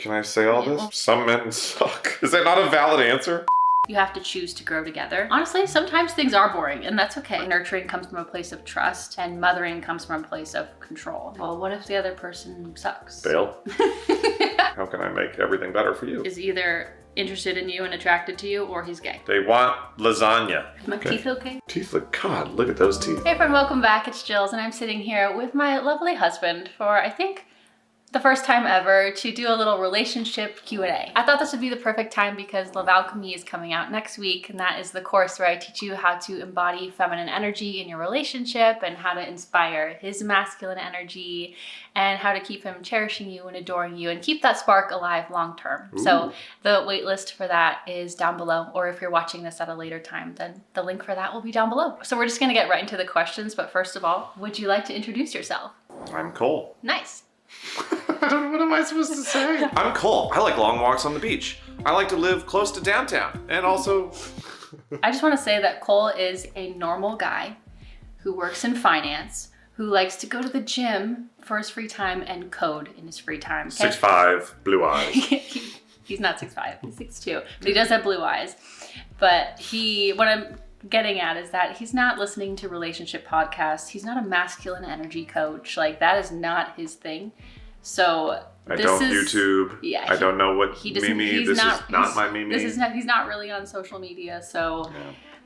Can I say all this? Well, some men suck. Is that not a valid answer? You have to choose to grow together. Honestly, sometimes things are boring, and that's okay. Nurturing comes from a place of trust, and mothering comes from a place of control. Well, what if the other person sucks? Fail. How can I make everything better for you? Is either interested in you and attracted to you, or he's gay. They want lasagna. My teeth okay? Teeth look, God, look at those teeth. Hey everyone, welcome back. It's Jillz, and I'm sitting here with my lovely husband for, I think, the first time ever to do a little relationship Q&A. I thought this would be the perfect time because Love Alchemy is coming out next week, and that is the course where I teach you how to embody feminine energy in your relationship and how to inspire his masculine energy and how to keep him cherishing you and adoring you and keep that spark alive long term. Ooh. So the waitlist for that is down below, or if you're watching this at a later time, then the link for that will be down below. So we're just gonna get right into the questions, but first of all, would you like to introduce yourself? I'm Cole. Nice. I don't know, what am I supposed to say? I'm Cole. I like long walks on the beach. I like to live close to downtown. And also... I just want to say that Cole is a normal guy who works in finance, who likes to go to the gym for his free time and code in his free time. Okay? 6'5", blue eyes. He's not 6'5", he's 6'2", but he does have blue eyes. But what I'm getting at is that he's not listening to relationship podcasts. He's not a masculine energy coach. Like, that is not his thing. So I don't YouTube. Yeah, I don't know what he Mimi. This is not my Mimi. He's not really on social media. So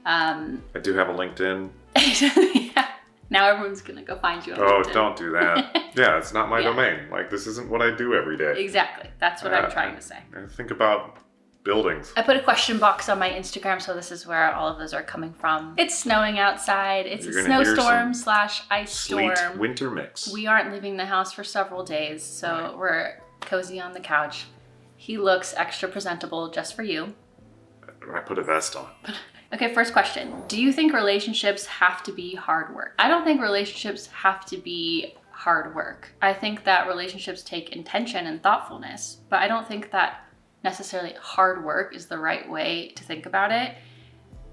yeah. I do have a LinkedIn. Yeah. Now everyone's gonna go find you on LinkedIn. Don't do that. Yeah, it's not my domain. Like, this isn't what I do every day. Exactly. That's what I'm trying to say. I think about buildings. I put a question box on my Instagram, so this is where all of those are coming from. It's snowing outside. It's a snowstorm / ice storm. Sleet winter mix. We aren't leaving the house for several days, so we're cozy on the couch. He looks extra presentable just for you. I put a vest on. Okay, first question. Do you think relationships have to be hard work? I don't think relationships have to be hard work. I think that relationships take intention and thoughtfulness, but I don't think that necessarily hard work is the right way to think about it.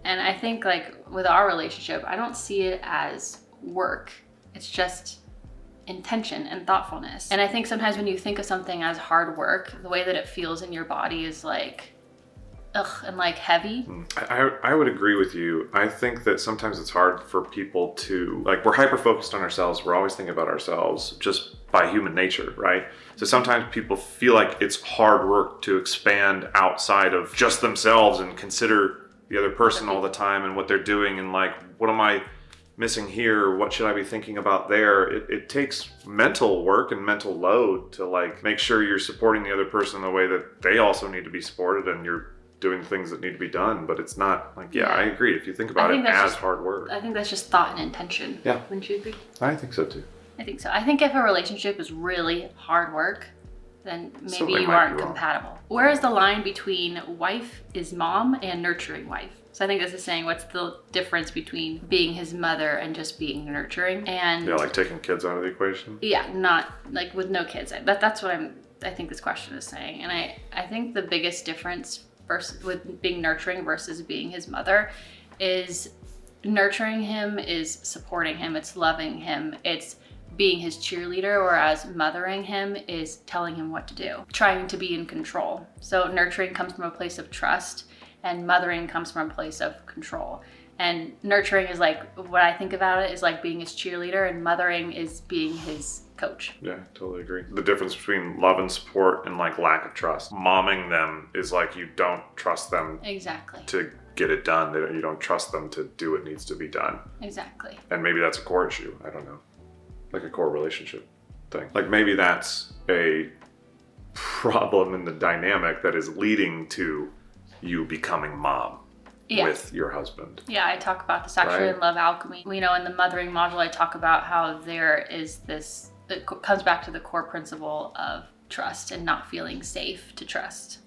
And I think, like, with our relationship, I don't see it as work. It's just intention and thoughtfulness. And I think sometimes when you think of something as hard work, the way that it feels in your body is like, ugh, and like heavy. I would agree with you. I think that sometimes it's hard for people to, like, we're hyper focused on ourselves. We're always thinking about ourselves just by human nature, right? So sometimes people feel like it's hard work to expand outside of just themselves and consider the other person all the time and what they're doing and, like, what am I missing here? What should I be thinking about there? It takes mental work and mental load to, like, make sure you're supporting the other person in the way that they also need to be supported and you're doing things that need to be done. But it's not like, I agree. If you think about it as hard work. I think that's just thought and intention. Yeah. Wouldn't you agree? I think so too. I think so. I think if a relationship is really hard work, then maybe you aren't compatible. Where is the line between wife is mom and nurturing wife? So I think this is saying, what's the difference between being his mother and just being nurturing? And like taking kids out of the equation? Yeah, not like with no kids. That's what I think this question is saying. And I think the biggest difference with being nurturing versus being his mother is nurturing him is supporting him, it's loving him, it's being his cheerleader, whereas mothering him is telling him what to do, trying to be in control. So nurturing comes from a place of trust and mothering comes from a place of control. And nurturing is like, what I think about it is like being his cheerleader, and mothering is being his coach. Yeah, totally agree. The difference between love and support and, like, lack of trust. Momming them is like you don't trust them to get it done. You don't trust them to do what needs to be done. Exactly. And maybe that's a core issue. I don't know. Like a core relationship thing. Like, maybe that's a problem in the dynamic that is leading to you becoming mom. With your husband. Yeah, I talk about this actually in Love Alchemy. You know, in the mothering module, I talk about how there is this, it comes back to the core principle of trust and not feeling safe to trust.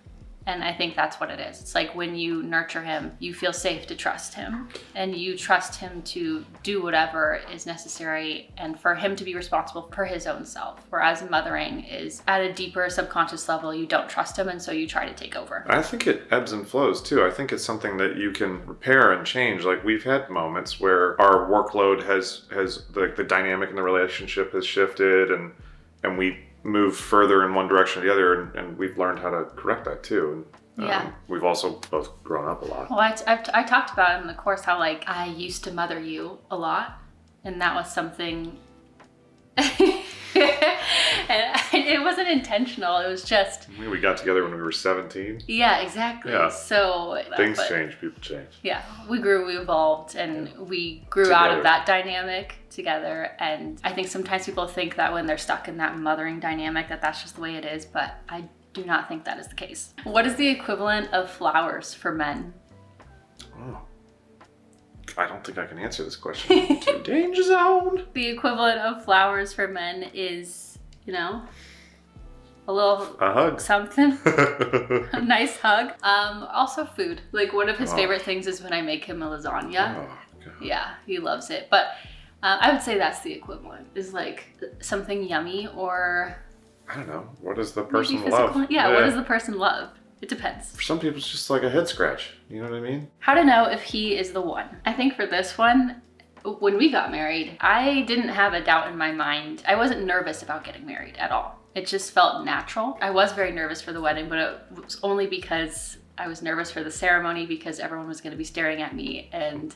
And I think that's what it is. It's like when you nurture him, you feel safe to trust him and you trust him to do whatever is necessary and for him to be responsible for his own self. Whereas mothering is at a deeper subconscious level, you don't trust him and so you try to take over. I think it ebbs and flows too. I think it's something that you can repair and change. Like, we've had moments where our workload has the dynamic in the relationship has shifted and we move further in one direction or the other, and we've learned how to correct that too. And we've also both grown up a lot. Well, I talked about in the course how like I used to mother you a lot, and that was something. And it wasn't intentional. It was just. I mean, we got together when we were 17. Yeah, exactly. Yeah. So things change, people change. Yeah, we grew, we evolved, and we grew together. Out of that dynamic together. And I think sometimes people think that when they're stuck in that mothering dynamic, that that's just the way it is. But I do not think that is the case. What is the equivalent of flowers for men? Oh. I don't think I can answer this question. Danger zone. The equivalent of flowers for men is, you know, a hug. Something. A nice hug. Also food. Like one of his favorite things is when I make him a lasagna. Oh, God. Yeah, he loves it. But I would say that's the equivalent. Is like something yummy or. I don't know. What does the person love? Yeah, what does the person love? It depends. For some people, it's just like a head scratch. You know what I mean? How to know if he is the one. I think for this one, when we got married, I didn't have a doubt in my mind. I wasn't nervous about getting married at all. It just felt natural. I was very nervous for the wedding, but it was only because I was nervous for the ceremony because everyone was going to be staring at me and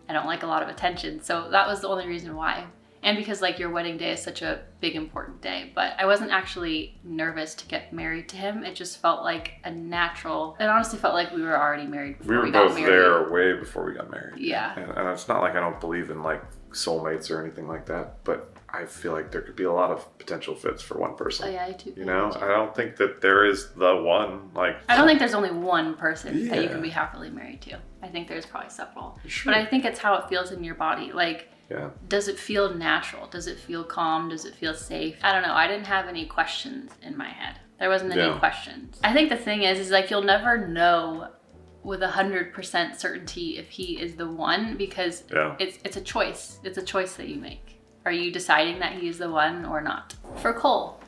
I don't like a lot of attention. So that was the only reason why. And because like your wedding day is such a big, important day, but I wasn't actually nervous to get married to him. It just felt like a natural, it honestly felt like we were already married before we got married. We were both there way before we got married. Yeah. And it's not like I don't believe in like soulmates or anything like that, but I feel like there could be a lot of potential fits for one person. Oh yeah, I do. You know, I don't think that there is the one, like. I don't think there's only one person that you can be happily married to. I think there's probably several. Sure. But I think it's how it feels in your body. Like, does it feel natural? Does it feel calm? Does it feel safe? I don't know. I didn't have any questions in my head. There wasn't any questions. I think the thing is like you'll never know with 100% certainty if he is the one because it's a choice. It's a choice that you make. Are you deciding that he is the one or not? For Cole,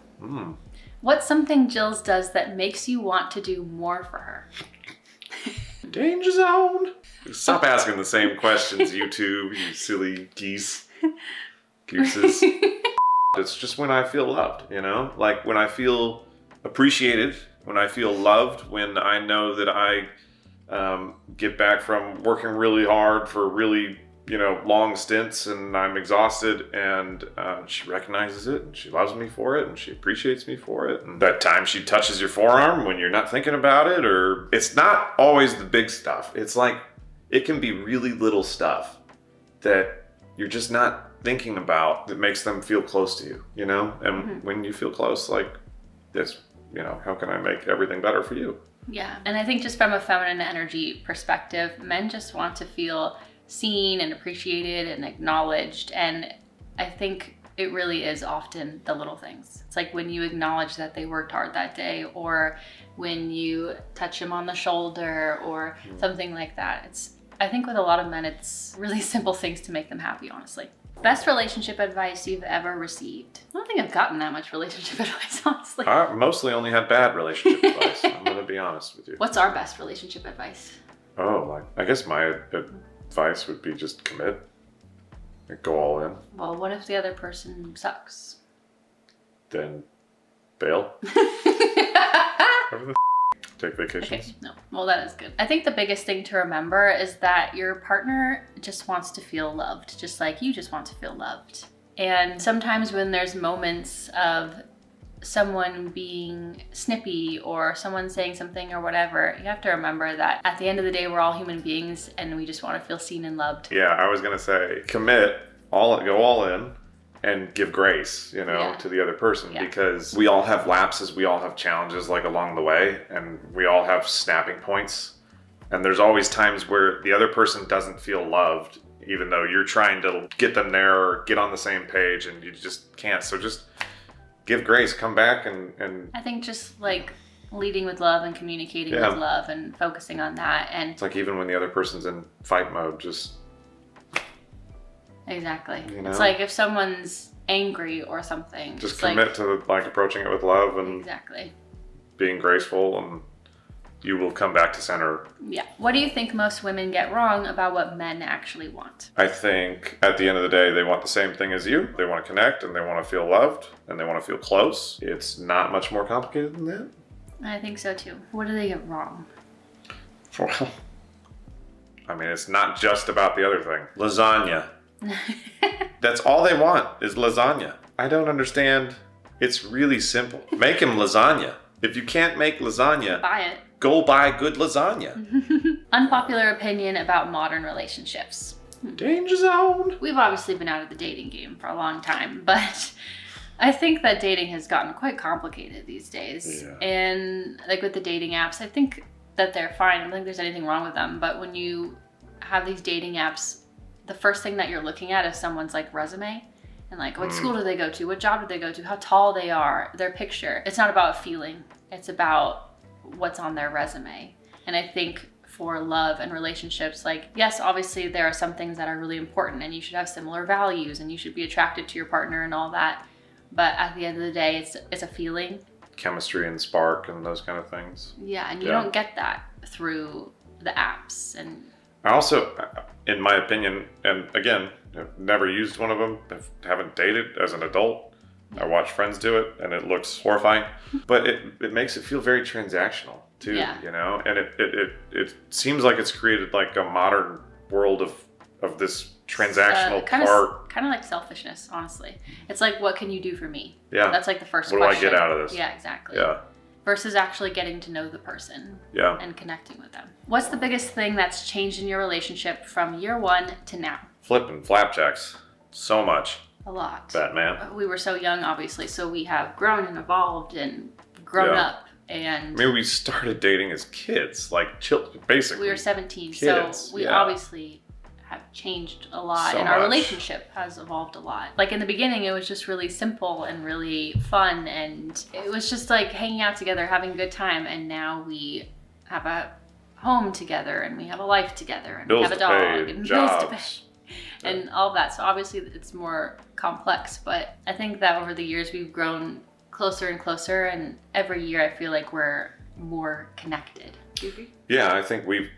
what's something Jillz does that makes you want to do more for her? Danger zone. Stop asking the same questions, YouTube, you silly geese. Gooses. It's just when I feel loved, you know? Like when I feel appreciated, when I feel loved, when I know that I get back from working really hard for really, you know, long stints and I'm exhausted and she recognizes it and she loves me for it and she appreciates me for it. And that time she touches your forearm when you're not thinking about it, or it's not always the big stuff. It's like, it can be really little stuff that you're just not thinking about that makes them feel close to you, you know? And when you feel close, like this, you know, how can I make everything better for you? Yeah. And I think just from a feminine energy perspective, men just want to feel seen and appreciated and acknowledged. And I think it really is often the little things. It's like when you acknowledge that they worked hard that day, or when you touch them on the shoulder or something like that. I think with a lot of men, it's really simple things to make them happy, honestly. Best relationship advice you've ever received? I don't think I've gotten that much relationship advice, honestly. I mostly only had bad relationship advice. I'm going to be honest with you. What's our best relationship advice? Oh, like, I guess my advice would be just commit. Go all in. Well, what if the other person sucks? Then bail. Take vacations. Okay, no. Well, that is good. I think the biggest thing to remember is that your partner just wants to feel loved, just like you just want to feel loved. And sometimes when there's moments of someone being snippy or someone saying something or whatever, you have to remember that at the end of the day, we're all human beings and we just want to feel seen and loved. Yeah, I was going to say commit, go all in. And give grace, you know, to the other person because we all have lapses, we all have challenges like along the way, and we all have snapping points. And there's always times where the other person doesn't feel loved, even though you're trying to get them there or get on the same page and you just can't. So just give grace, come back and I think just like leading with love and communicating with love and focusing on that. And it's like even when the other person's in fight mode, just exactly. You know? It's like if someone's angry or something. Just commit to like approaching it with love and exactly being graceful and you will come back to center. Yeah. What do you think most women get wrong about what men actually want? I think at the end of the day, they want the same thing as you. They want to connect and they want to feel loved and they want to feel close. It's not much more complicated than that. I think so too. What do they get wrong? Well, I mean, it's not just about the other thing. Lasagna. That's all they want is lasagna. I don't understand. It's really simple. Make him lasagna. If you can't make lasagna, Buy it. go buy good lasagna. Unpopular opinion about modern relationships. Danger zone. We've obviously been out of the dating game for a long time, but I think that dating has gotten quite complicated these days. Yeah. And like with the dating apps, I think that they're fine. I don't think there's anything wrong with them. But when you have these dating apps, the first thing that you're looking at is someone's like resume. And like, what school do they go to? What job did they go to? How tall they are? Their picture. It's not about feeling. It's about what's on their resume. And I think for love and relationships, like, yes, obviously there are some things that are really important and you should have similar values and you should be attracted to your partner and all that. But at the end of the day, it's a feeling. Chemistry and spark and those kind of things. Yeah, and you don't get that through the apps. And I also, in my opinion, and again, I've never used one of them. Haven't dated as an adult. I watch friends do it, and it looks horrifying. But it makes it feel very transactional too, you know. And it seems like it's created like a modern world of this transactional kind part. Kind of like selfishness, honestly. It's like, what can you do for me? Yeah, that's like the first what question. do I get out of this? Yeah, exactly. Yeah. Versus actually getting to know the person. Yeah. And connecting with them. What's the biggest thing that's changed in your relationship from year one to now? Flipping flapjacks. So much. A lot. Batman. We were so young, obviously, so we have grown and evolved and grown up. And I mean, we started dating as kids, like basically. We were 17, kids. So we obviously have changed a lot, and our relationship has evolved a lot. Like in the beginning, it was just really simple and really fun, and it was just like hanging out together, having a good time. And now we have a home together, and we have a life together, and bills we have a dog, and bills to pay, and all of that. So obviously, it's more complex. But I think that over the years, we've grown closer and closer, and every year, I feel like we're more connected. Do you agree? Yeah, I think we've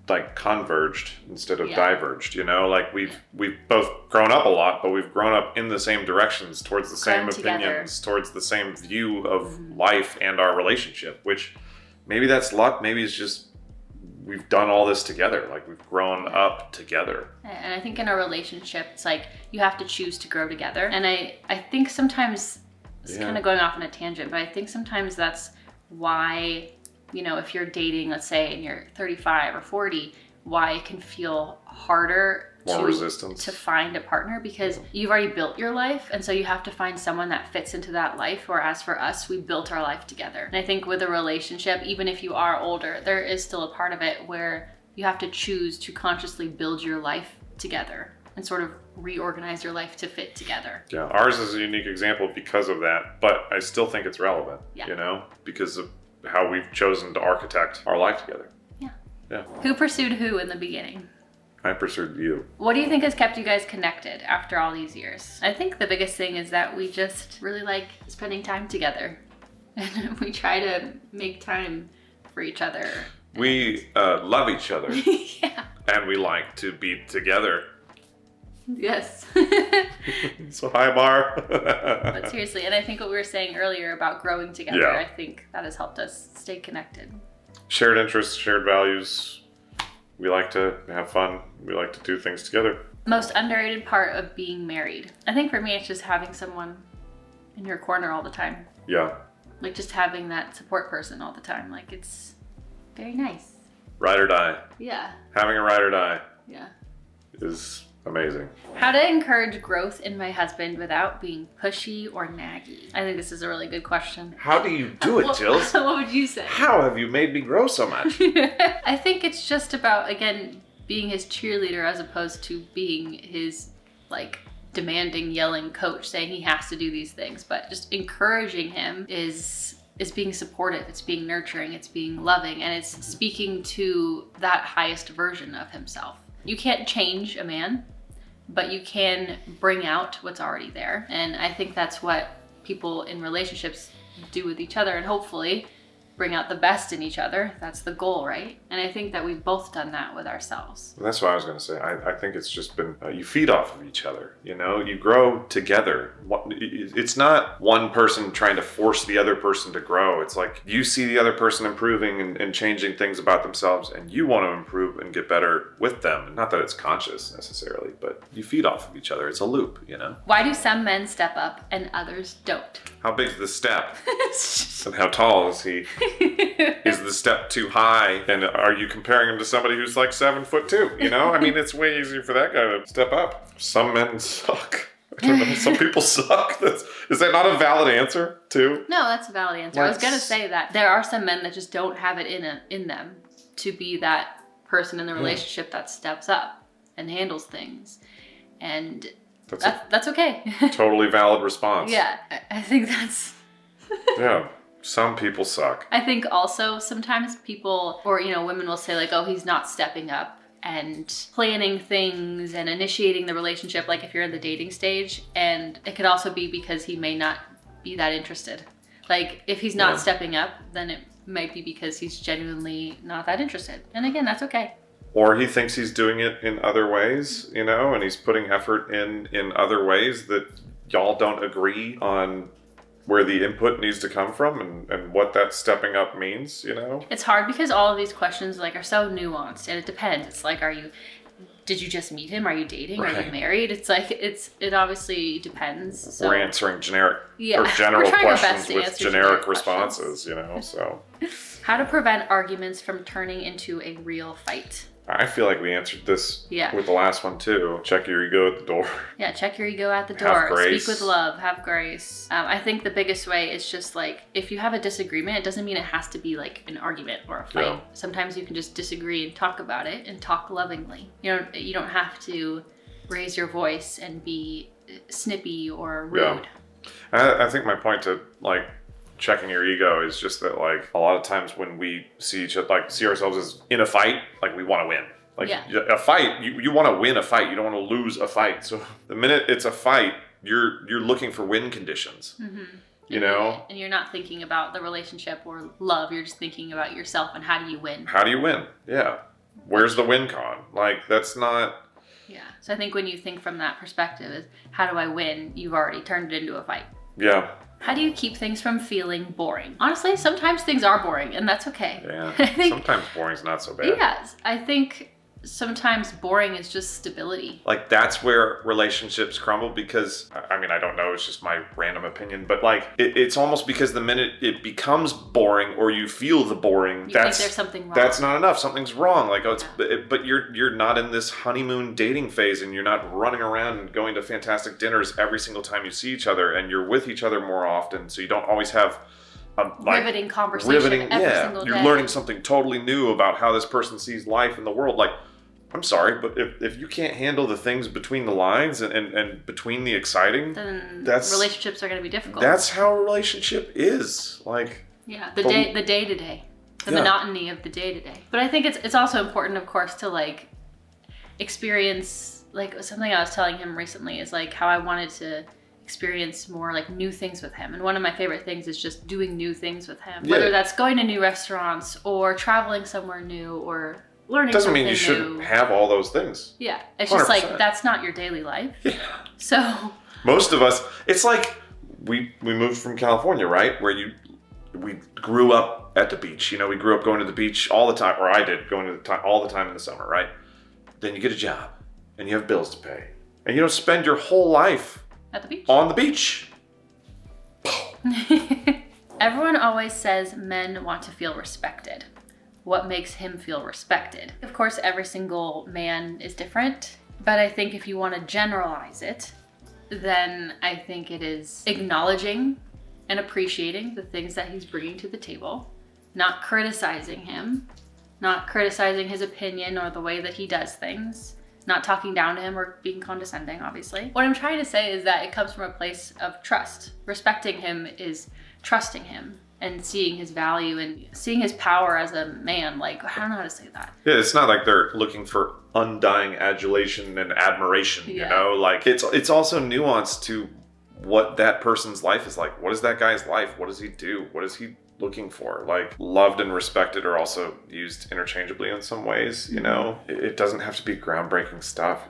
like converged instead of diverged, you know, like we've both grown up a lot, but we've grown up in the same directions, towards the same opinions, towards the same view of life and our relationship, which maybe that's luck, maybe it's just we've done all this together, like we've grown up together. And I think in a relationship, it's like you have to choose to grow together. And I think sometimes it's kind of going off on a tangent, but I think sometimes that's why, you know, if you're dating, let's say, and you're 35 or 40, why it can feel harder to find a partner, because you've already built your life, and so you have to find someone that fits into that life. Whereas for us, we built our life together. And I think with a relationship, even if you are older, there is still a part of it where you have to choose to consciously build your life together and sort of reorganize your life to fit together. Yeah, ours is a unique example because of that, but I still think it's relevant, you know, because of how we've chosen to architect our life together. Yeah. Who pursued who in the beginning? I pursued you. What do you think has kept you guys connected after all these years? I think the biggest thing is that we just really like spending time together. And we try to make time for each other. We love each other. Yeah. And we like to be together. Yes. So high bar. But seriously, and I think what we were saying earlier about growing together, I think that has helped us stay connected. Shared interests, shared values. We like to have fun. We like to do things together. Most underrated part of being married. I think for me, it's just having someone in your corner all the time. Yeah. Like just having that support person all the time. Like it's very nice. Ride or die. Yeah. Having a ride or die. Yeah. Is amazing. How to encourage growth in my husband without being pushy or naggy? I think this is a really good question. How do you do it, Jillz? What would you say? How have you made me grow so much? I think it's just about, again, being his cheerleader as opposed to being his, like, demanding, yelling coach saying he has to do these things. But just encouraging him is being supportive, it's being nurturing, it's being loving, and it's speaking to that highest version of himself. You can't change a man, but you can bring out what's already there. And I think that's what people in relationships do with each other. And hopefully bring out the best in each other. That's the goal, right? And I think that we've both done that with ourselves. Well, that's what I was going to say. I think it's just been, you feed off of each other, you know, you grow together. It's not one person trying to force the other person to grow. It's like you see the other person improving and changing things about themselves, and you want to improve and get better with them. Not that it's conscious necessarily, but you feed off of each other. It's a loop, you know? Why do some men step up and others don't? How big's the step? And how tall is he? Is the step too high? And are you comparing him to somebody who's like 7'2"? You know, I mean, it's way easier for that guy to step up. Some men suck. I don't know. Some people suck. Is that not a valid answer too? No, that's a valid answer. I was gonna say that there are some men that just don't have it in them to be that person in the relationship that steps up and handles things, and that's okay. Totally valid response. Yeah, I think that's. Yeah. Some people suck. I think also sometimes people, or women will say like, oh, he's not stepping up and planning things and initiating the relationship, like if you're in the dating stage. And it could also be because he may not be that interested. Like if he's not stepping up, then it might be because he's genuinely not that interested. And again, that's okay. Or he thinks he's doing it in other ways, you know, and he's putting effort in other ways that y'all don't agree on where the input needs to come from and what that stepping up means, you know? It's hard because all of these questions are so nuanced, and it depends. It's like, did you just meet him? Are you dating? Right. Are you married? It's like, it obviously depends. So, we're answering generic or we're general trying our best questions to with answer generic generic responses, you know, so. How to prevent arguments from turning into a real fight. I feel like we answered this with the last one too. Check your ego at the door. Yeah, check your ego at the door. Have grace. Speak with love. Have grace. I think the biggest way is just like, if you have a disagreement, it doesn't mean it has to be like an argument or a fight. Yeah. Sometimes you can just disagree and talk about it and talk lovingly. You don't have to raise your voice and be snippy or rude. Yeah. I think my point to like checking your ego is just that like a lot of times when we see ourselves as in a fight, like we want to win. Like a fight, you want to win a fight. You don't want to lose a fight. So the minute it's a fight, you're looking for win conditions. Mm-hmm. You know? And you're not thinking about the relationship or love. You're just thinking about yourself and how do you win? How do you win? Yeah. Where's the win con? Like that's not. Yeah. So I think when you think from that perspective is how do I win? You've already turned it into a fight. Yeah. How do you keep things from feeling boring? Honestly, sometimes things are boring, and that's okay. Yeah, sometimes boring's not so bad. Yes, I think sometimes boring is just stability. Like that's where relationships crumble because, I mean, I don't know, it's just my random opinion, but like it's almost because the minute it becomes boring or you feel the boring, think there's something wrong. That's not enough. Something's wrong. Like, but you're not in this honeymoon dating phase and you're not running around and going to fantastic dinners every single time you see each other and you're with each other more often. So you don't always have riveting conversation every single day. You're learning something totally new about how this person sees life in the world. Like, I'm sorry, but if you can't handle the things between the lines and between the exciting, then relationships are going to be difficult. That's how a relationship is. Like the day to day, the monotony of the day to day. But I think it's also important, of course, to like experience like something I was telling him recently is like how I wanted to experience more like new things with him. And one of my favorite things is just doing new things with him, whether that's going to new restaurants or traveling somewhere new or learning doesn't something mean you shouldn't new. Have all those things. Yeah, it's 100%. Just like that's not your daily life. Yeah. So most of us, it's like we moved from California, right? Where we grew up at the beach. You know, we grew up going to the beach all the time, or I did, going to the all the time in the summer, right? Then you get a job and you have bills to pay, and you don't spend your whole life at the beach. On the beach. Everyone always says men want to feel respected. What makes him feel respected? Of course, every single man is different, but I think if you want to generalize it, then I think it is acknowledging and appreciating the things that he's bringing to the table, not criticizing him, not criticizing his opinion or the way that he does things, not talking down to him or being condescending, obviously. What I'm trying to say is that it comes from a place of trust. Respecting him is trusting him and seeing his value and seeing his power as a man. Like, I don't know how to say that. Yeah, it's not like they're looking for undying adulation and admiration, you know? Like, it's also nuanced to what that person's life is like. What is that guy's life? What does he do? What does he looking for? Like, loved and respected are also used interchangeably in some ways, you know? It doesn't have to be groundbreaking stuff.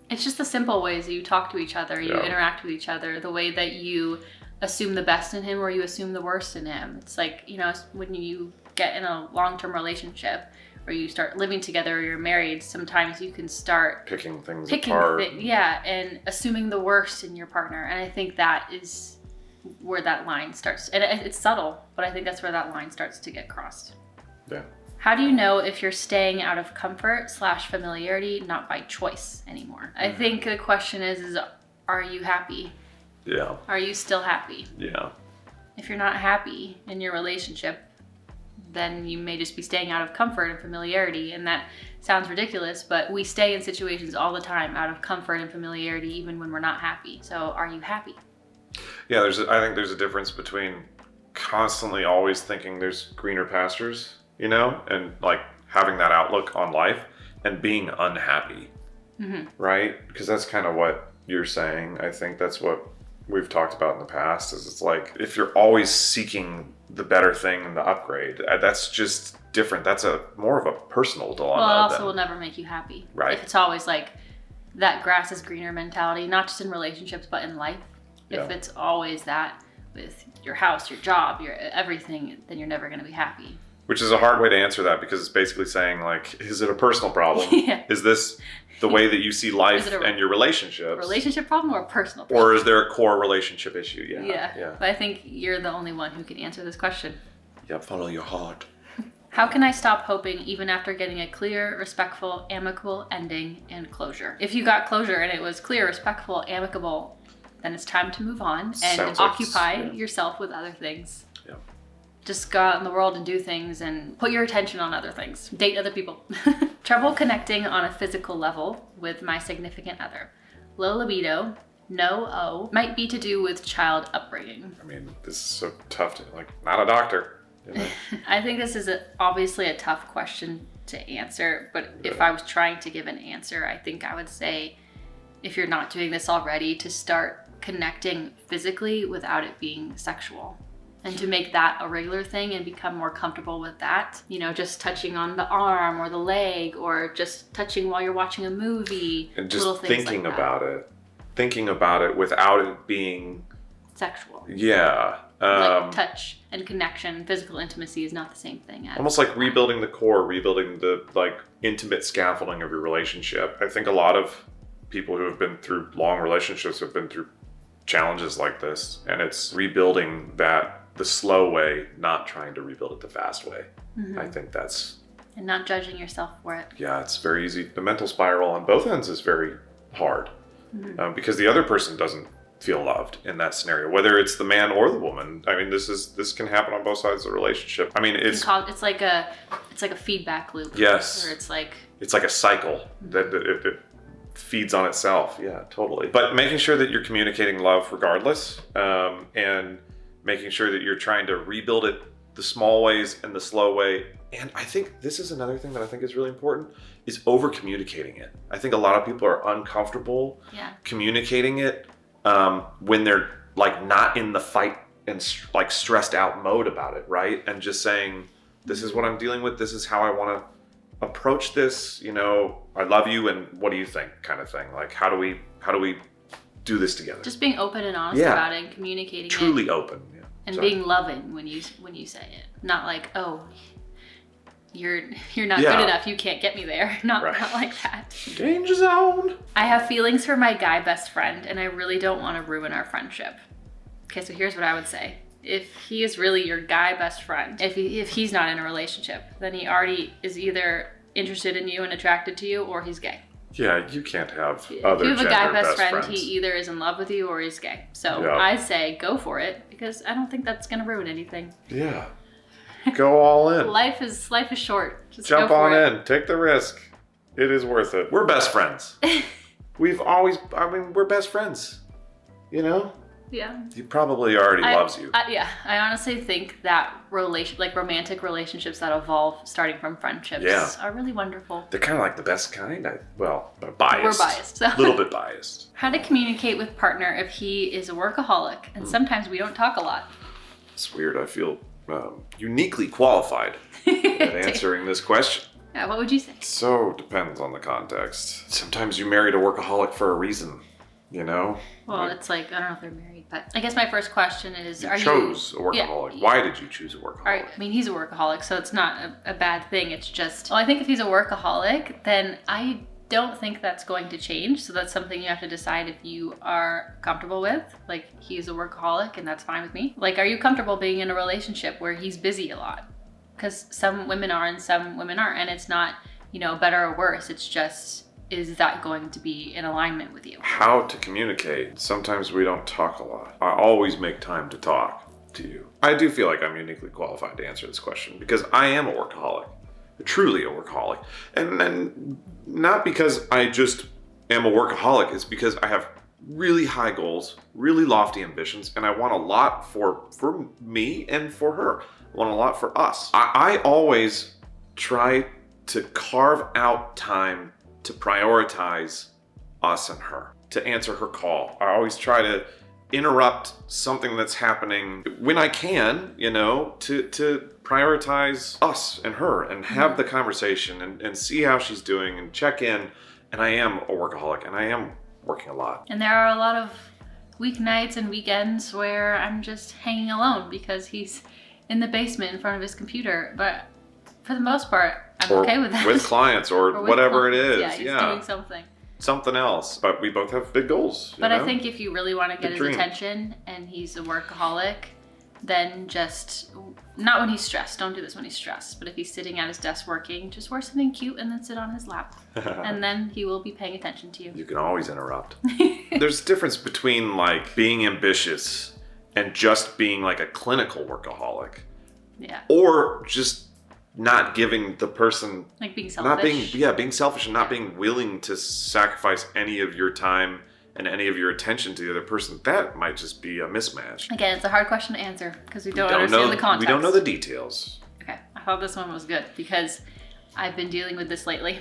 It's just the simple ways that you talk to each other, you interact with each other, the way that you assume the best in him or you assume the worst in him. It's like, you know, when you get in a long-term relationship or you start living together or you're married, sometimes you can start picking things apart. And assuming the worst in your partner. And I think that is where that line starts. And it's subtle, but I think that's where that line starts to get crossed. Yeah. How do you know if you're staying out of comfort / familiarity, not by choice anymore? I think the question is are you happy? Yeah. Are you still happy? Yeah. If you're not happy in your relationship, then you may just be staying out of comfort and familiarity. And that sounds ridiculous, but we stay in situations all the time out of comfort and familiarity, even when we're not happy. So are you happy? Yeah, I think there's a difference between constantly always thinking there's greener pastures, you know, and like having that outlook on life and being unhappy, right? Because that's kind of what you're saying. I think that's what we've talked about in the past is it's like if you're always seeking the better thing and the upgrade, that's just different. That's more of a personal dilemma. Well, it also will never make you happy. Right. If it's always like that grass is greener mentality, not just in relationships, but in life. If it's always that with your house, your job, your everything, then you're never going to be happy. Which is a hard way to answer that because it's basically saying like, is it a personal problem? Yeah. Is this the way that you see life and your relationships? Relationship problem or a personal problem? Or is there a core relationship issue? Yeah. But I think you're the only one who can answer this question. Yep, follow your heart. How can I stop hoping even after getting a clear, respectful, amicable ending and closure? If you got closure and it was clear, respectful, amicable, then it's time to move on and occupy yourself with other things. Yeah. Just go out in the world and do things and put your attention on other things. Date other people. Trouble connecting on a physical level with my significant other. Low libido, no O, might be to do with child upbringing. I mean, this is so tough to, like, not a doctor. You know? I think this is obviously a tough question to answer, but if I was trying to give an answer, I think I would say if you're not doing this already, to start connecting physically without it being sexual. And to make that a regular thing and become more comfortable with that. You know, just touching on the arm or the leg or just touching while you're watching a movie. And just thinking about it. Thinking about it without it being sexual. Yeah. Like touch and connection, physical intimacy is not the same thing. Almost like rebuilding the core, rebuilding the like intimate scaffolding of your relationship. I think a lot of people who have been through long relationships have been through challenges like this, and it's rebuilding that the slow way, not trying to rebuild it the fast way. I think that's... And not judging yourself for it. Yeah, it's very easy. The mental spiral on both ends is very hard because the other person doesn't feel loved in that scenario, whether it's the man or the woman. I mean, this can happen on both sides of the relationship. I mean, it's like a feedback loop. Yes. Or it's like a cycle that it feeds on itself. Yeah, totally. But making sure that you're communicating love regardless, and making sure that you're trying to rebuild it the small ways and the slow way. And I think this is another thing that I think is really important, is over communicating it. I think a lot of people are uncomfortable communicating it when they're like not in the fight and like stressed out mode about it, right? And just saying, this is what I'm dealing with. This is how I want to approach this. You know, I love you, and what do you think, kind of thing. Like, how do we do this together? Just being open and honest about it and communicating truly open. Yeah. And being loving when you say it. Not like, oh, you're not good enough, you can't get me there. Not like that. Danger zone. I have feelings for my guy best friend and I really don't want to ruin our friendship. Okay, so here's what I would say. If he is really your guy best friend, if he's not in a relationship, then he already is either interested in you and attracted to you, or he's gay. Yeah, you can't have if other you have a guy best friend, friends. he either is in love with you or he's gay. So I say go for it, because I don't think that's gonna ruin anything. Yeah. Go all in. Life is short. Just jump go for on it. in. Take the risk. It is worth it. We're best friends. We're best friends. You know? Yeah. He probably already loves you. I honestly think that romantic relationships that evolve starting from friendships are really wonderful. They're kind of like the best kind. Biased. We're biased. So. A little bit biased. How to communicate with partner if he is a workaholic, and sometimes we don't talk a lot. It's weird. I feel uniquely qualified at answering this question. Yeah, what would you say? So depends on the context. Sometimes you married a workaholic for a reason, you know? Well, it's like, I don't know if they're married, but I guess my first question is, You chose a workaholic. Yeah. Why did you choose a workaholic? I mean, he's a workaholic, so it's not a bad thing. It's just, well, I think if he's a workaholic, then I don't think that's going to change. So that's something you have to decide if you are comfortable with. Like, he's a workaholic and that's fine with me. Like, are you comfortable being in a relationship where he's busy a lot? Because some women are and some women aren't, and it's not, you know, better or worse. It's just, is that going to be in alignment with you? How to communicate. Sometimes we don't talk a lot. I always make time to talk to you. I do feel like I'm uniquely qualified to answer this question because I am a workaholic, truly a workaholic. And not because I just am a workaholic, it's because I have really high goals, really lofty ambitions, and I want a lot for me and for her. I want a lot for us. I always try to carve out time to prioritize us and her, to answer her call. I always try to interrupt something that's happening when I can, you know, to prioritize us and her and have the conversation and see how she's doing and check in. And I am a workaholic and I am working a lot. And there are a lot of weeknights and weekends where I'm just hanging alone because he's in the basement in front of his computer. But for the most part, I'm okay with that. With clients or with whatever clients. it is. Yeah, he's doing something. Something else. But we both have big goals. But I think if you really want to get his dream. attention and he's a workaholic, then just, not when he's stressed. Don't do this when he's stressed. But if he's sitting at his desk working, just wear something cute and then sit on his lap. And then he will be paying attention to you. You can always interrupt. There's a difference between like being ambitious and just being like a clinical workaholic. Yeah. Or just not giving the person, like being selfish. being selfish and not being willing to sacrifice any of your time and any of your attention to the other person. That might just be a mismatch. Again, it's a hard question to answer because we don't understand the context. We don't know the details. Okay, I thought this one was good because I've been dealing with this lately.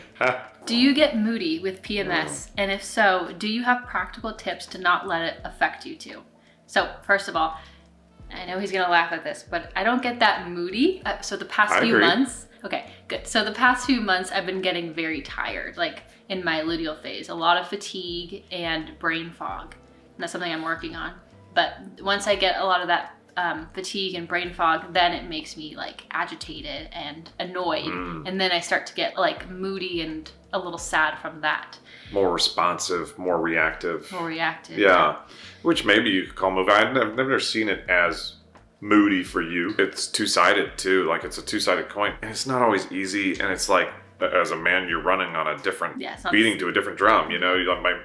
Do you get moody with PMS? And if so, do you have practical tips to not let it affect you too? So first of all, I know he's gonna laugh at this, but I don't get that moody. So the past few months, okay, good. So the past few months, I've been getting very tired, like in my luteal phase, a lot of fatigue and brain fog. And that's something I'm working on. But once I get a lot of that fatigue and brain fog, then it makes me like agitated and annoyed. And then I start to get like moody and a little sad from that. More responsive, more reactive. Yeah. Which maybe you could call moody. I've never seen it as moody for you. It's two-sided too. Like it's a two-sided coin. And it's not always easy. And it's like, as a man, you're running on a different, beating to a different drum. You know,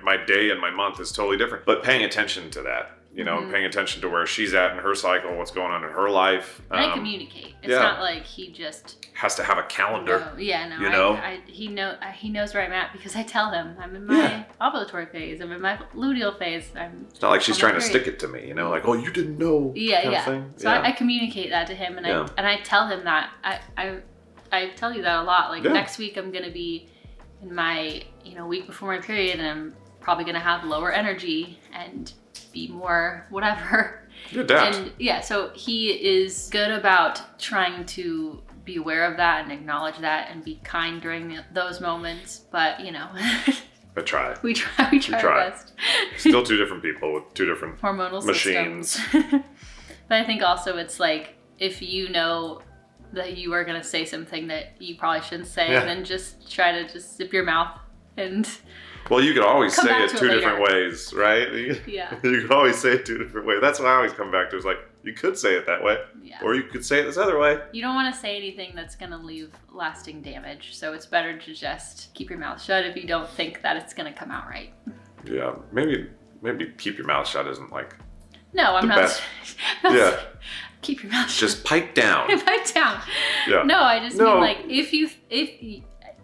my day and my month is totally different. But paying attention to that. You know, paying attention to where she's at in her cycle, what's going on in her life. And I communicate. It's not like he just has to have a calendar. No, yeah, no. You know? He knows where I'm at because I tell him I'm in my ovulatory phase. I'm in my luteal phase. It's not like she's trying to stick it to me. You know, like, oh, you didn't know. Yeah. Thing. So I communicate that to him, and I tell him that I tell you that a lot. Like next week I'm gonna be in my week before my period, and I'm probably gonna have lower energy and be more whatever. You adapt. And so he is good about trying to be aware of that and acknowledge that and be kind during those moments. But I try. We try our best. Still two different people with two different hormonal machines. But I think also it's like if you know that you are gonna say something that you probably shouldn't say, and then just try to just zip your mouth and. Well, you could always say it two different ways, right? Yeah. You could always say it two different ways. That's what I always come back to. Is like, you could say it that way. Yeah. Or you could say it this other way. You don't want to say anything that's going to leave lasting damage. So it's better to just keep your mouth shut if you don't think that it's going to come out right. Yeah. Maybe keep your mouth shut isn't like No, I'm not. Best. Yeah. Keep your mouth shut. Just pipe down. Pipe down. Yeah. No, I just mean like if you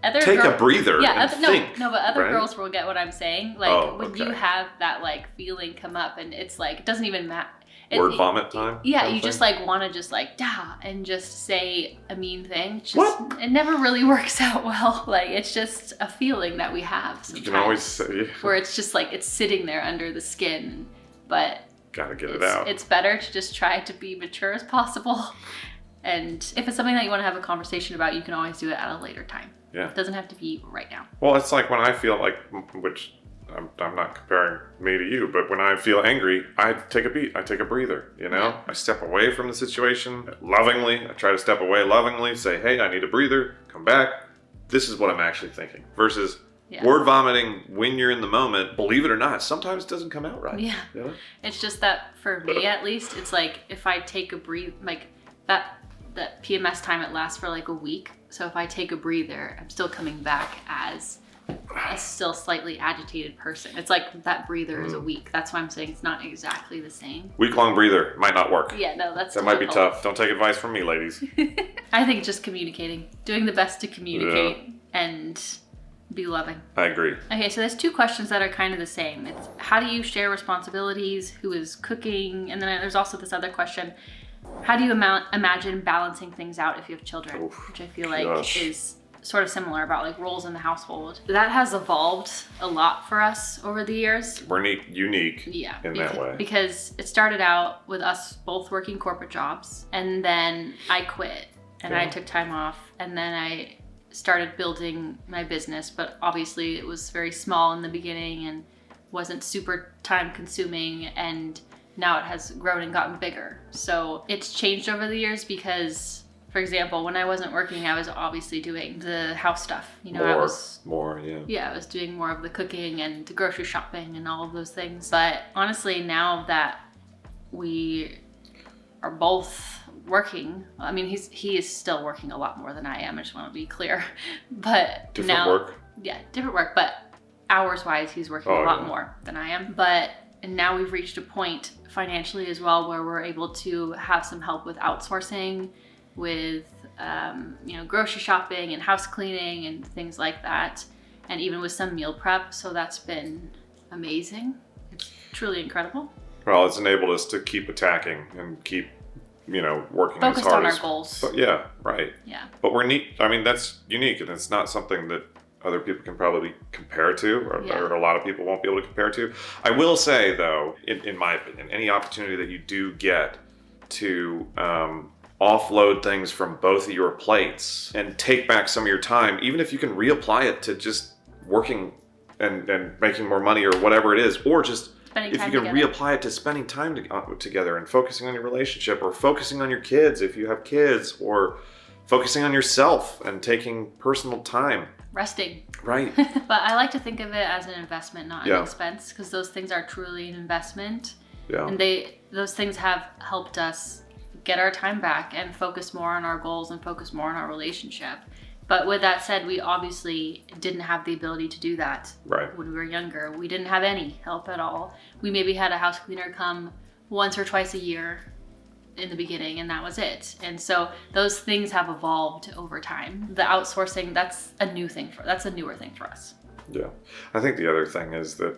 take a breather and think. But other right? girls will get what I'm saying. Like when you have that like feeling come up, and it's like it doesn't even matter. Word vomit time. Yeah, you just like want to just like and just say a mean thing. What? It never really works out well. Like it's just a feeling that we have sometimes. You can always say where it's just like it's sitting there under the skin, but gotta get it out. It's better to just try to be mature as possible. And if it's something that you want to have a conversation about, you can always do it at a later time. Yeah. It doesn't have to be right now. Well, it's like when I feel like, which I'm not comparing me to you, but when I feel angry, I take a beat. I take a breather, you know? Yeah. I step away from the situation lovingly. I try to step away lovingly, say, hey, I need a breather, come back. This is what I'm actually thinking. Versus word vomiting when you're in the moment, believe it or not, sometimes it doesn't come out right. Yeah. You know? It's just that for me, at least, it's like if I take a breathe, like that PMS time, it lasts for like a week. So if I take a breather, I'm still coming back as a still slightly agitated person. It's like that breather is a week. That's why I'm saying it's not exactly the same. Week-long breather might not work. Yeah, no, that might be tough. Don't take advice from me, ladies. I think just communicating, doing the best to communicate and be loving. I agree. Okay, so there's two questions that are kind of the same. It's how do you share responsibilities? Who is cooking? And then there's also this other question. How do you imagine balancing things out if you have children? Oof, which I feel like is sort of similar about like roles in the household. That has evolved a lot for us over the years. We're unique in that way. Because it started out with us both working corporate jobs, and then I quit and I took time off, and then I started building my business, but obviously it was very small in the beginning and wasn't super time consuming, and now it has grown and gotten bigger. So it's changed over the years because, for example, when I wasn't working, I was obviously doing the house stuff. You know, I was doing more of the cooking and the grocery shopping and all of those things. But honestly, now that we are both working, I mean, he is still working a lot more than I am. I just want to be clear. But different work. Yeah, different work. But hours wise, he's working a lot more than I am. And now we've reached a point financially as well where we're able to have some help with outsourcing, with grocery shopping and house cleaning and things like that, and even with some meal prep. So that's been amazing. It's truly incredible. Well, it's enabled us to keep attacking and keep working focused as hard on as our goals. But yeah, right. Yeah. But we're neat. I mean, that's unique, and it's not something that other people can probably compare to, or a lot of people won't be able to compare to. I will say, though, in my opinion, any opportunity that you do get to offload things from both of your plates and take back some of your time, even if you can reapply it to just working and making more money or whatever it is, or just if you can reapply it to spending time together and focusing on your relationship, or focusing on your kids if you have kids, or focusing on yourself and taking personal time. Resting. Right. But I like to think of it as an investment, not an expense, because those things are truly an investment. Yeah. And those things have helped us get our time back and focus more on our goals and focus more on our relationship. But with that said, we obviously didn't have the ability to do that when we were younger. We didn't have any help at all. We maybe had a house cleaner come once or twice a year in the beginning, and that was it. And so those things have evolved over time. The outsourcing, that's a newer thing for us. Yeah. I think the other thing is that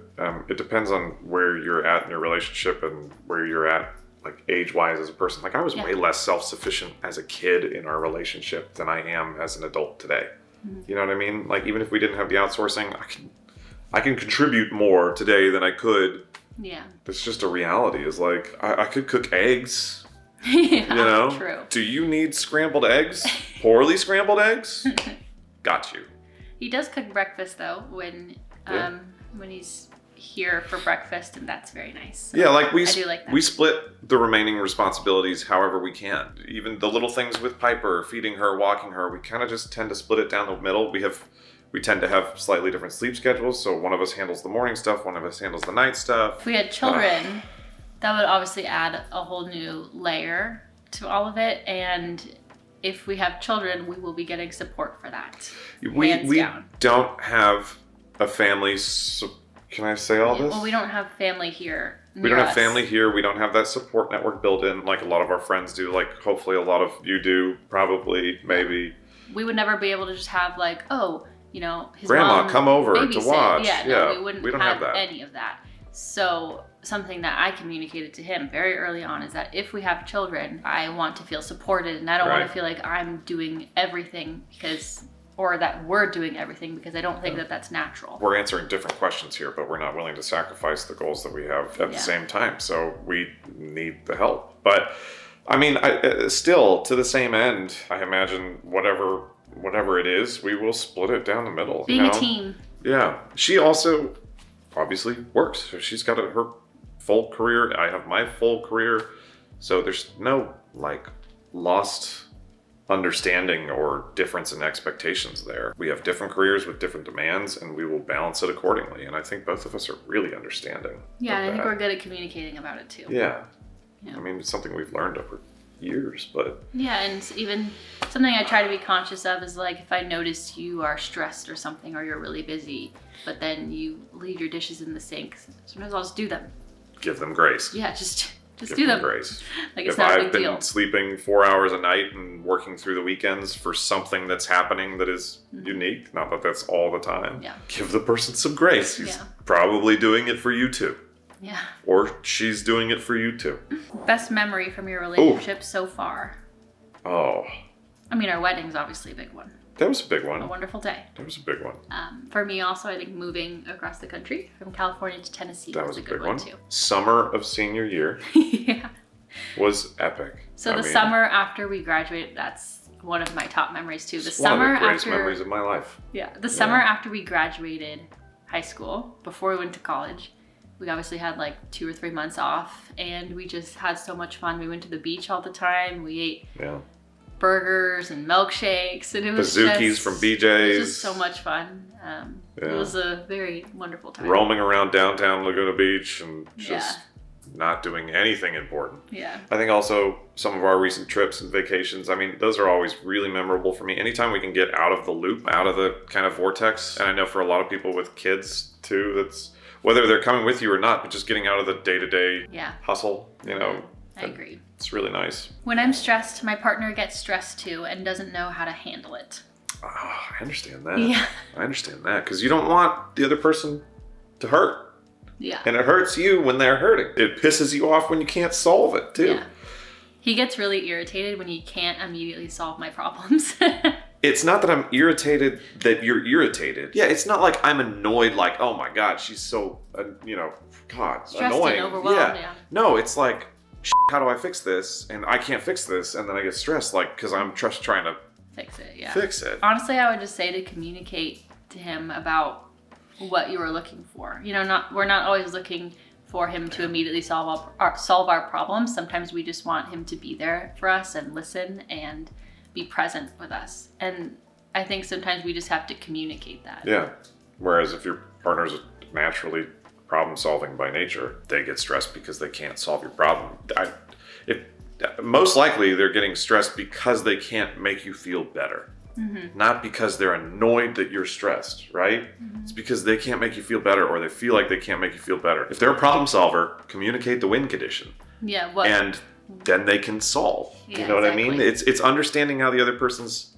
it depends on where you're at in your relationship and where you're at, like age-wise as a person. Like I was way less self-sufficient as a kid in our relationship than I am as an adult today. Mm-hmm. You know what I mean? Like even if we didn't have the outsourcing, I can contribute more today than I could. Yeah. It's just a reality. Is like I could cook eggs. Yeah, true. Do you need scrambled eggs? Poorly scrambled eggs? Got you. He does cook breakfast though when he's here for breakfast, and that's very nice. So yeah, like I do like that. We split the remaining responsibilities however we can. Even the little things with Piper, feeding her, walking her, we kind of just tend to split it down the middle. We tend to have slightly different sleep schedules, so one of us handles the morning stuff, one of us handles the night stuff. If we had children, that would obviously add a whole new layer to all of it, and if we have children, we will be getting support for that. We don't have a family. Can I say all this? Well, we don't have family here. We don't have family here. We don't have that support network built in like a lot of our friends do. Like hopefully a lot of you do. Probably, maybe. We would never be able to just have like, his grandma mom come over to watch. We wouldn't have any of that. So something that I communicated to him very early on is that if we have children, I want to feel supported, and I don't want to feel like I'm doing everything or that we're doing everything, because I don't think that that's natural. We're answering different questions here, but we're not willing to sacrifice the goals that we have at the same time. So we need the help. But I mean, still to the same end, I imagine whatever it is, we will split it down the middle. Being a team. Yeah. She also obviously works. So she's got her full career. I have my full career. So there's no like lost understanding or difference in expectations there. We have different careers with different demands, and we will balance it accordingly. And I think both of us are really understanding. Yeah, and I think we're good at communicating about it too. Yeah. I mean, it's something we've learned over years, but... Yeah, and even something I try to be conscious of is like if I notice you are stressed or something, or you're really busy, but then you leave your dishes in the sink, sometimes I'll just do them. Give them grace. Yeah, just Give do them. Grace. Like it's if not a I've big deal. been sleeping 4 hours a night and working through the weekends for something that's happening that is unique, not that that's all the time, give the person some grace. He's probably doing it for you too. Yeah. Or she's doing it for you too. Best memory from your relationship so far? Oh. I mean, our wedding's obviously a big one. That was a big one. A wonderful day. That was a big one. For me also, I think moving across the country from California to Tennessee was a good one too. Summer of senior year was epic. So the summer after we graduated, that's one of my top memories too. The summer one of the greatest memories of my life. Yeah, the summer after we graduated high school, before we went to college, we obviously had like 2 or 3 months off, and we just had so much fun. We went to the beach all the time. We ate burgers and milkshakes, and it was Bazookies from BJ's. It was just so much fun. It was a very wonderful time. Roaming around downtown Laguna Beach and just not doing anything important. Yeah. I think also some of our recent trips and vacations, I mean, those are always really memorable for me. Anytime we can get out of the loop, out of the kind of vortex, and I know for a lot of people with kids too, that's whether they're coming with you or not, but just getting out of the day-to-day hustle, you know. I agree. It's really nice. When I'm stressed, my partner gets stressed too and doesn't know how to handle it. Oh, I understand that. Yeah. I understand that because you don't want the other person to hurt. Yeah. And it hurts you when they're hurting. It pisses you off when you can't solve it too. Yeah. He gets really irritated when he can't immediately solve my problems. It's not that I'm irritated that you're irritated. Yeah, it's not like I'm annoyed like, oh my God, she's so, God, stressed annoying. And overwhelmed, yeah. No, it's like, how do I fix this? And I can't fix this. And then I get stressed like, because I'm just trying to fix it. Honestly, I would just say to communicate to him about what you are looking for. You know, we're not always looking for him to immediately solve our problems. Sometimes we just want him to be there for us and listen and be present with us. And I think sometimes we just have to communicate that. Yeah. Whereas if your partner's naturally problem solving by nature, they get stressed because they can't solve your problem. Most likely they're getting stressed because they can't make you feel better. Mm-hmm. Not because they're annoyed that you're stressed, right? Mm-hmm. It's because they can't make you feel better, or they feel like they can't make you feel better. If they're a problem solver, communicate the win condition. Yeah. And then they can solve. Yeah, you know what I mean? It's understanding how the other person's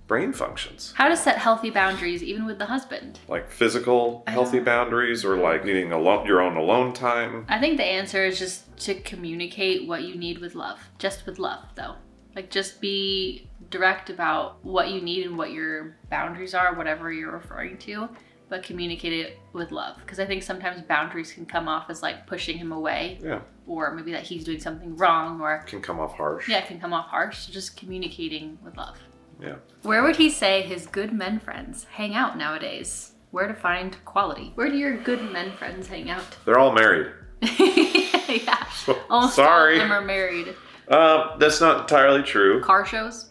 brain functions. How to set healthy boundaries even with the husband. Like physical healthy boundaries, or like needing your own alone time. I think the answer is just to communicate what you need with love. Just with love, though. Like, just be direct about what you need and what your boundaries are, whatever you're referring to, but communicate it with love. Because I think sometimes boundaries can come off as like pushing him away. Yeah. Or maybe that he's doing something wrong, or... Can come off harsh. Yeah, it can come off harsh. So just communicating with love. Yeah. Where would he say his good men friends hang out nowadays? Where to find quality? Where do your good men friends hang out? They're all married. Yeah. Almost Sorry. all of them are married. That's not entirely true. Car shows?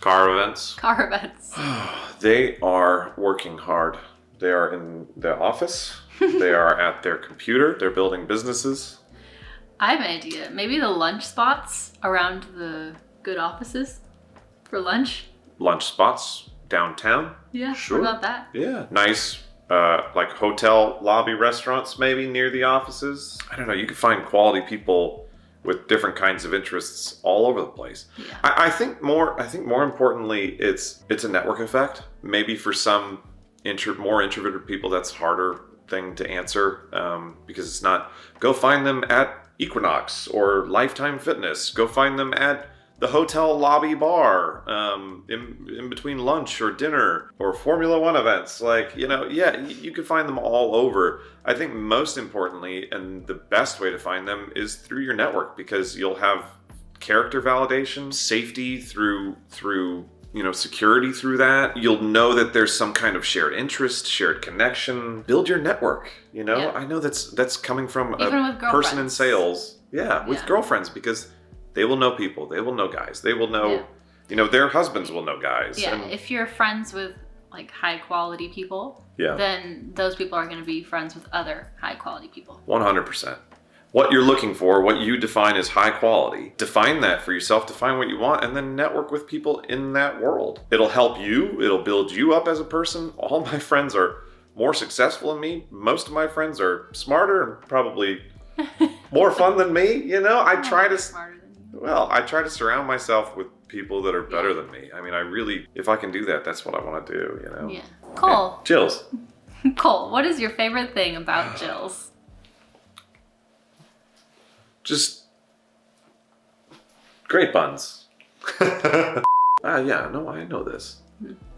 Car events. Car events. They are working hard. They are in the office. They are at their computer. They're building businesses. I have an idea. Maybe the lunch spots around the good offices for lunch. Lunch spots downtown. Yeah, sure. What about that? Yeah. Nice, like hotel lobby restaurants maybe near the offices. I don't know. You can find quality people with different kinds of interests all over the place. Yeah. I think more importantly, it's a network effect. Maybe for some more introverted people, that's harder thing to answer because it's not, go find them at Equinox or Lifetime Fitness. Go find them at the hotel lobby bar in between lunch or dinner or Formula One events. Like, you can find them all over. I think most importantly, and the best way to find them is through your network, because you'll have character validation, safety through security through that. You'll know that there's some kind of shared interest, shared connection. Build your network. Yeah. I know that's coming from Even a with person in girlfriends. sales. Yeah, with Yeah. girlfriends, because they will know people. They will know guys. They will know, their husbands will know guys. Yeah, And if you're friends with like high quality people, yeah, then those people are going to be friends with other high quality people. 100%. What you're looking for, what you define as high quality, define that for yourself, define what you want, and then network with people in that world. It'll help you. It'll build you up as a person. All my friends are more successful than me. Most of my friends are smarter and probably more fun than me. I try to Smarter than you. I try to surround myself with people that are better than me. I mean, I really, if I can do that, that's what I want to do. Yeah. Cole. Yeah. Jillz. Cole, what is your favorite thing about Jillz? Just great buns. Yeah, no, I know this.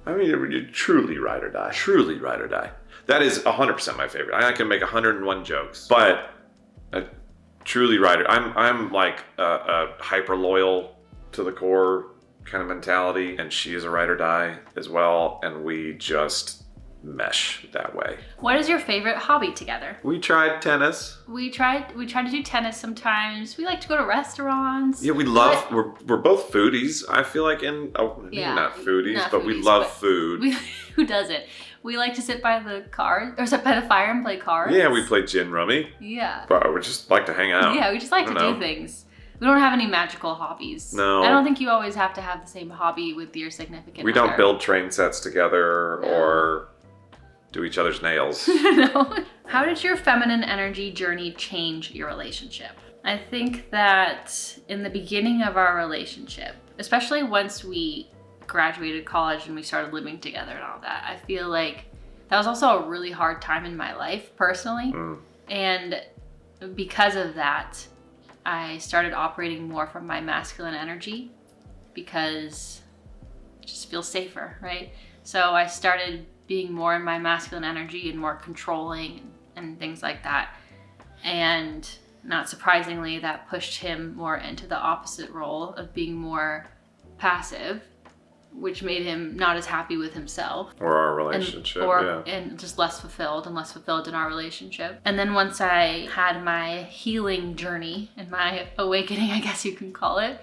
I mean, you're truly ride or die. Truly ride or die. That is 100% my favorite. I can make 101 jokes, but a truly rider. I'm like a hyper loyal to the core kind of mentality, and she is a ride or die as well, and we just mesh that way. What is your favorite hobby together? We tried tennis. We try to do tennis sometimes. We like to go to restaurants. Yeah, we love. We're both foodies. I feel like maybe not foodies, but we love food. Who doesn't? We like to sit by the fire and play cards. Yeah, we play gin rummy. Yeah. But we just like to hang out. Yeah, we just like to do things. We don't have any magical hobbies. No. I don't think you always have to have the same hobby with your significant We other. don't build train sets together or do each other's nails. No. How did your feminine energy journey change your relationship? I think that in the beginning of our relationship, especially once we graduated college and we started living together and all that, I feel like that was also a really hard time in my life personally. And because of that, I started operating more from my masculine energy because it just feels safer, right? So I started being more in my masculine energy and more controlling and things like that. And not surprisingly, that pushed him more into the opposite role of being more passive, which made him not as happy with himself. Or our relationship, and just less fulfilled in our relationship. And then once I had my healing journey and my awakening, I guess you can call it,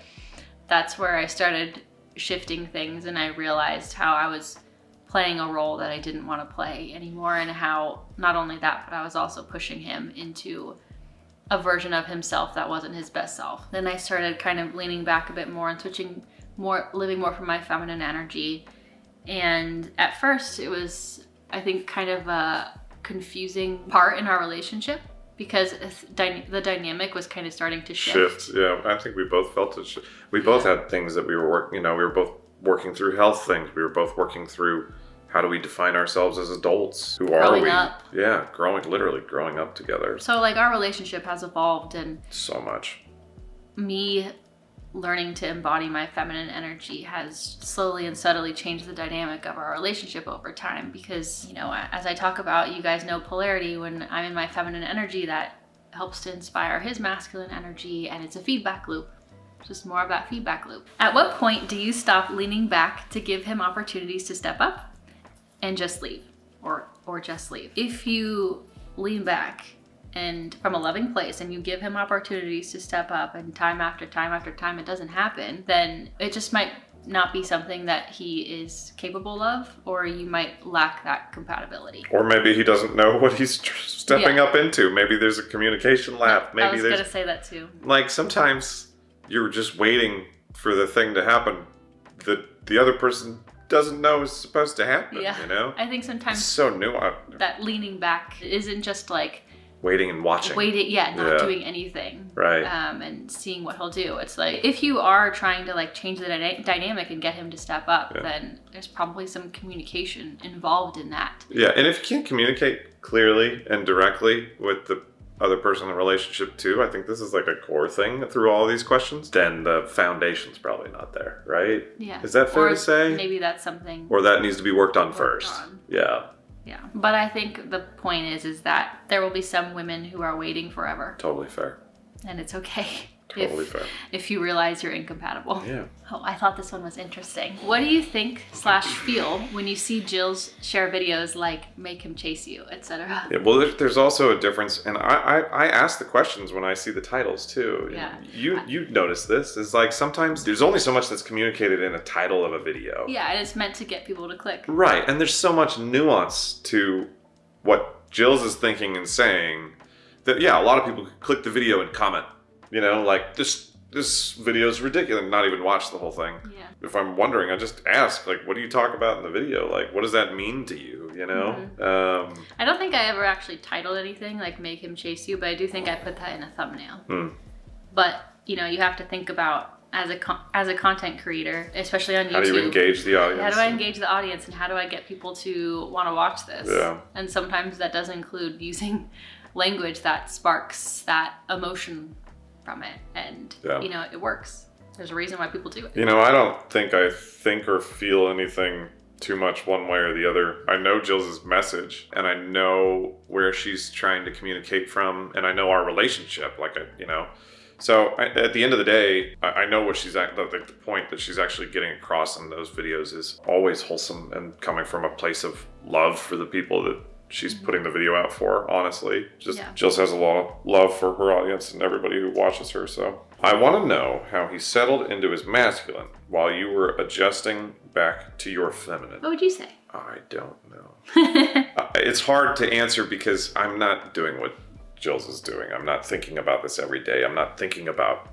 that's where I started shifting things, and I realized how I was playing a role that I didn't want to play anymore, and how not only that, but I was also pushing him into a version of himself that wasn't his best self. Then I started kind of leaning back a bit more and living more from my feminine energy. And at first it was, I think, kind of a confusing part in our relationship because the dynamic was kind of starting to shift. Yeah, I think we both felt it. We both had things that we were working, we were both working through health things. We were both working through how do we define ourselves as adults? Who are we? Growing up. Yeah, literally growing up together. So like our relationship has evolved, and so much. Me learning to embody my feminine energy has slowly and subtly changed the dynamic of our relationship over time because, as I talk about, you guys know polarity, when I'm in my feminine energy, that helps to inspire his masculine energy, and it's a feedback loop. Just more of that feedback loop. At what point do you stop leaning back to give him opportunities to step up and just leave, or just leave? If you lean back and from a loving place and you give him opportunities to step up, and time after time after time it doesn't happen, then it just might not be something that he is capable of, or you might lack that compatibility. Or maybe he doesn't know what he's stepping up into. Maybe there's a communication lap. Maybe I was gonna say that too. Like sometimes you're just waiting for the thing to happen that the other person doesn't know is supposed to happen, I think sometimes it's so nuanced. that leaning back isn't just like waiting and watching. Not doing anything. Right. And seeing what he'll do. It's like, if you are trying to like change the dynamic and get him to step up, then there's probably some communication involved in that. Yeah, and if you can't communicate clearly and directly with the other person in the relationship too, I think this is like a core thing through all these questions, then the foundation's probably not there, right? Yeah. Is that fair to say? Maybe that's something. Or that needs to be worked on first. Yeah. Yeah. But I think the point is that there will be some women who are waiting forever. Totally fair. And it's okay. Totally fair. If you realize you're incompatible. Yeah. Oh, I thought this one was interesting. What do you think / feel when you see Jillz share videos like make him chase you, etc.? Yeah, well, there's also a difference, and I ask the questions when I see the titles too. Yeah. You notice this. It's like sometimes there's only so much that's communicated in a title of a video. Yeah, and it's meant to get people to click. Right, and there's so much nuance to what Jillz is thinking and saying that, yeah, a lot of people could click the video and comment. You know, like, this video is ridiculous, and not even watch the whole thing. Yeah. If I'm wondering, I just ask, like, what do you talk about in the video? Like, what does that mean to you, you know? Mm-hmm. I don't think I ever actually titled anything, like, make him chase you, but I do think I put that in a thumbnail. But, you know, you have to think about, as a content creator, especially on YouTube. How do you engage the audience? How do I engage the audience, and how do I get people to want to watch this? Yeah. And sometimes that does include using language that sparks that emotion from it, and you know, it works. There's a reason why people do it. You know, I don't think I think or feel anything too much one way or the other. I know Jill's message, and I know where she's trying to communicate from, and I know our relationship, like, you know. So at the end of the day, I know what she's at. The point that she's actually getting across in those videos is always wholesome and coming from a place of love for the people that she's putting the video out for, honestly. Jillz has a lot of love for her audience and everybody who watches her. So I want to know how he settled into his masculine while you were adjusting back to your feminine. What would you say? I don't know. It's hard to answer because I'm not doing what Jillz is doing. I'm not thinking about this every day. I'm not thinking about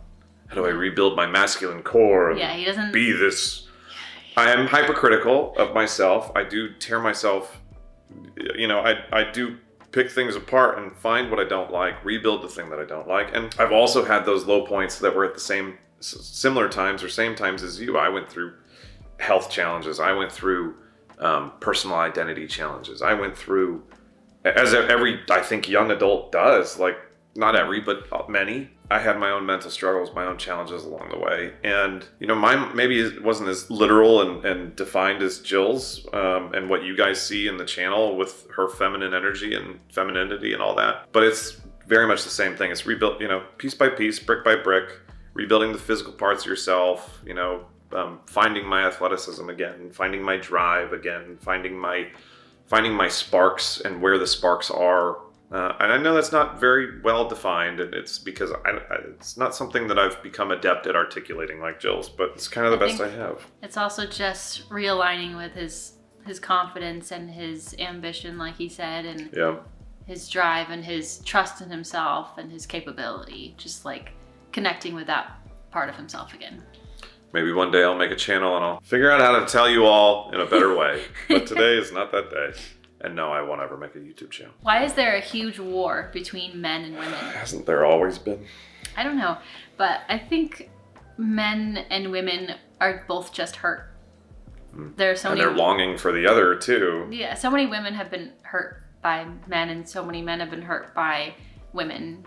how do I rebuild my masculine core and he doesn't be this. I am hypercritical of myself. I do tear myself. You know, I do pick things apart and find what I don't like, rebuild the thing that I don't like. And I've also had those low points that were at the similar times or same times as you. I went through health challenges. I went through personal identity challenges. I went through, as every, I think, young adult does, like, not every, but many. I had my own mental struggles, my own challenges along the way. And, you know, mine maybe wasn't as literal and defined as Jill's, and what you guys see in the channel with her feminine energy and femininity and all that. But it's very much the same thing. It's rebuilt, you know, piece by piece, brick by brick, rebuilding the physical parts of yourself, you know, finding my athleticism again, finding my drive again, finding my sparks and where the sparks are. And I know that's not very well defined, and it's because it's not something that I've become adept at articulating like Jill's, but it's kind of the best I have. It's also just realigning with his confidence and his ambition, like he said, and his drive and his trust in himself and his capability, just like connecting with that part of himself again. Maybe one day I'll make a channel and I'll figure out how to tell you all in a better way, but today is not that day. And no, I won't ever make a YouTube channel. Why is there a huge war between men and women? Hasn't there always been? I don't know, but I think men and women are both just hurt. There's so many, and they're longing for the other too. Yeah, so many women have been hurt by men, and so many men have been hurt by women,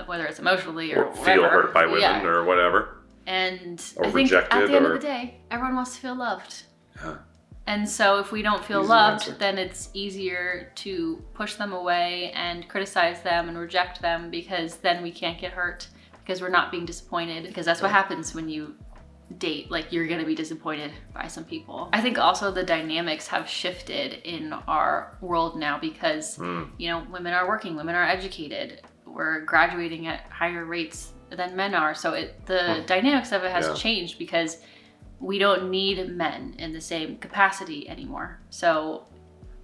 whether it's emotionally or feel hurt by women or whatever. And or I think rejected, at the end of the day, everyone wants to feel loved. Yeah. And so if we don't feel loved, then it's easier to push them away and criticize them and reject them, because then we can't get hurt because we're not being disappointed, because that's what happens when you date. Like, you're gonna be disappointed by some people. I think also the dynamics have shifted in our world now because, you know, women are working, women are educated, we're graduating at higher rates than men are. So the dynamics of it has changed because we don't need men in the same capacity anymore. So,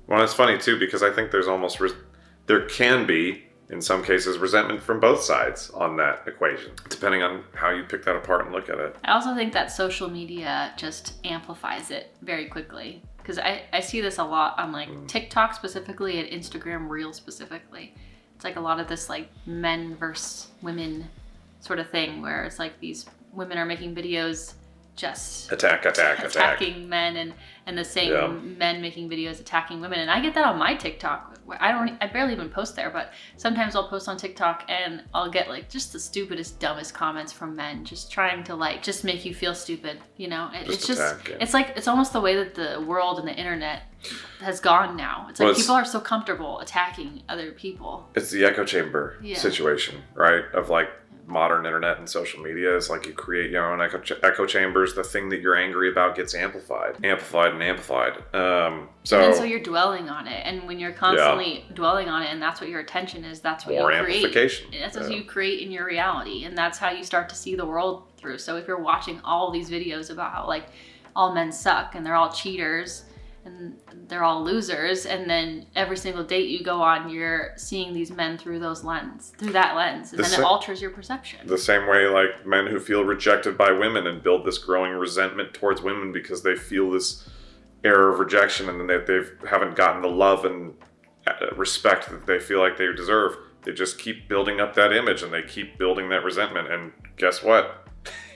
well, it's funny too, because I think there's almost there can be, in some cases, resentment from both sides on that equation, depending on how you pick that apart and look at it. I also think that social media just amplifies it very quickly, because I see this a lot on like TikTok specifically and Instagram Reels specifically. It's like a lot of this like men versus women sort of thing, where it's like these women are making videos just attacking men, and the same men making videos attacking women. And I get that on my TikTok. I barely even post there, but sometimes I'll post on TikTok and I'll get like just the stupidest, dumbest comments from men, just trying to like just make you feel stupid, you know? It's like, it's almost the way that the world and the internet has gone now. It's like people are so comfortable attacking other people. It's the echo chamber situation, right? Of like, modern internet and social media is like you create your own echo chambers. The thing that you're angry about gets amplified. So you're dwelling on it, and when you're constantly dwelling on it, and that's what your attention is, that's what you create. Amplification. That's what you create in your reality, and that's how you start to see the world through. So if you're watching all these videos about how like all men suck and they're all cheaters and they're all losers, and then every single date you go on, you're seeing these men through that lens, and then it alters your perception. The same way like men who feel rejected by women and build this growing resentment towards women because they feel this air of rejection, and then they haven't gotten the love and respect that they feel like they deserve. They just keep building up that image, and they keep building that resentment, and guess what?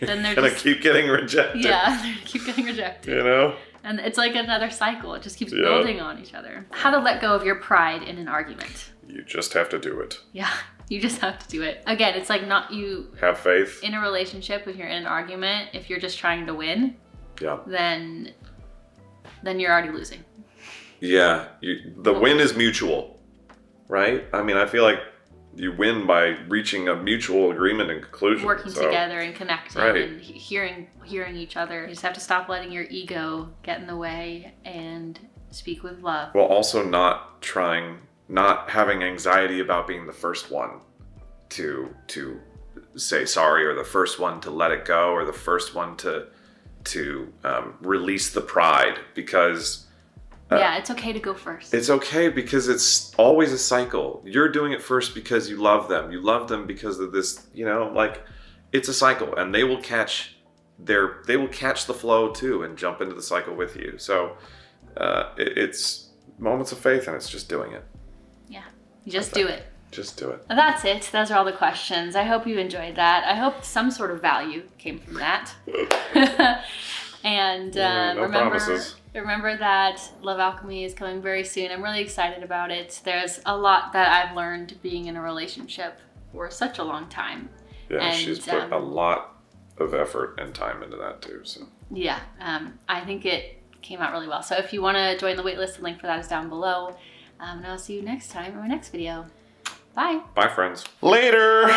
Then they're gonna keep getting rejected. Yeah, they're gonna keep getting rejected. You know? And it's like another cycle. It just keeps building on each other. How to let go of your pride in an argument. You just have to do it. Yeah, you just have to do it. Again, it's like not you... Have faith. In a relationship, if you're in an argument, if you're just trying to win, then you're already losing. Yeah, the win is mutual, right? I mean, I feel like you win by reaching a mutual agreement and conclusion. Working together and connecting and hearing each other. You just have to stop letting your ego get in the way and speak with love. Well, also not having anxiety about being the first one to say sorry, or the first one to let it go, or the first one to release the pride, because it's okay to go first. It's okay because it's always a cycle. You're doing it first because you love them. You love them because of this, like it's a cycle, and they will catch the flow too and jump into the cycle with you. So it's moments of faith, and it's just doing it. Yeah, you just do it. Just do it. That's it. Those are all the questions. I hope you enjoyed that. I hope some sort of value came from that. And remember that Love Alchemy is coming very soon. I'm really excited about it. There's a lot that I've learned being in a relationship for such a long time. Yeah, and she's put a lot of effort and time into that too. So yeah, I think it came out really well. So if you want to join the waitlist, the link for that is down below. And I'll see you next time in my next video. Bye. Bye, friends. Later.